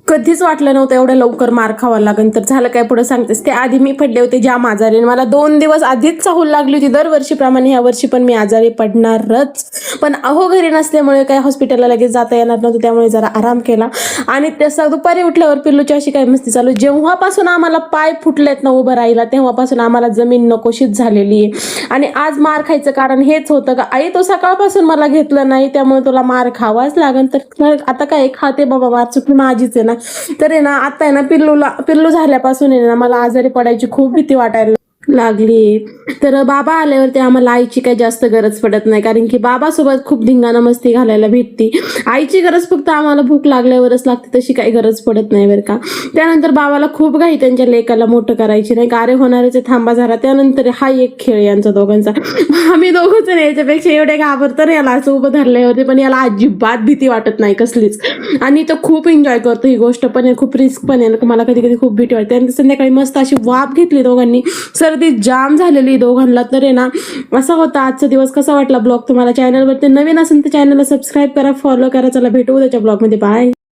कधीच वाटलं नव्हतं एवढ्या लवकर मार खावा लागेल. तर झालं काय पुढे सांगतेस. ते आधी मी पडले होते जाम आजारी, मला 2 दिवस आधीच चाहूल लागली होती. दरवर्षीप्रमाणे ह्या वर्षी पण मी आजारी पडणारच. पण अहो घरी नसल्यामुळे काही हॉस्पिटलला लगेच जाता येणार नव्हतं, त्यामुळे जरा आराम केला. आणि तसं दुपारी उठल्यावर पिल्लूची अशी काही मस्ती चालू. जेव्हापासून आम्हाला पाय फुटलेत ना उभं राहिला, तेव्हापासून आम्हाला जमीन नकोशीच झालेली आहे. आणि आज मार खायचं कारण हेच होतं का आई तो सकाळपासून मला घेतलं नाही, त्यामुळे तुला मार खावाच लागेल. तर आता काय खाते बाबा, मार चुकी माझीच आहे ना. तर आहे ना आता आहे ना पिल्लू झाल्यापासून आहे ना मला आजारी पडायची खूप भीती वाटायला लागली. तर बाबा आल्यावरती आम्हाला आईची काही जास्त गरज पडत नाही, कारण की बाबासोबत खूप धिंगाणा मस्ती घालायला भेटती. आईची गरज फक्त आम्हाला भूक लागल्यावरच लागते, तशी काही गरज पडत नाही बरं का. त्यानंतर बाबाला खूप घाई त्यांच्या लेकाला मोठं करायची नाही, कार्य होणारेचे थांबा झाला. त्यानंतर हा एक खेळ यांचा दोघांचा. आम्ही दोघंच याच्यापेक्षा एवढे घाबरतो याला असं उभं धरल्यावरती, पण याला अजिबात भीती वाटत नाही कसलीच. आणि तो खूप एन्जॉय करतो ही गोष्ट, पण खूप रिस्क पण आहे. मला कधी कधी खूप भीती वाटते. त्यानंतर संध्याकाळी मस्त अशी वाफ घेतली दोघांनी, सर्दी जाम झालेली दोघांना. तर आहे ना असा होता आजचा दिवस. कसा वाटला ब्लॉग तुम्हाला? चॅनलवरती नवीन असेल तर चॅनलला सबस्क्राईब करा, फॉलो करा. चला भेटू उद्याच्या ब्लॉगमध्ये. बाय.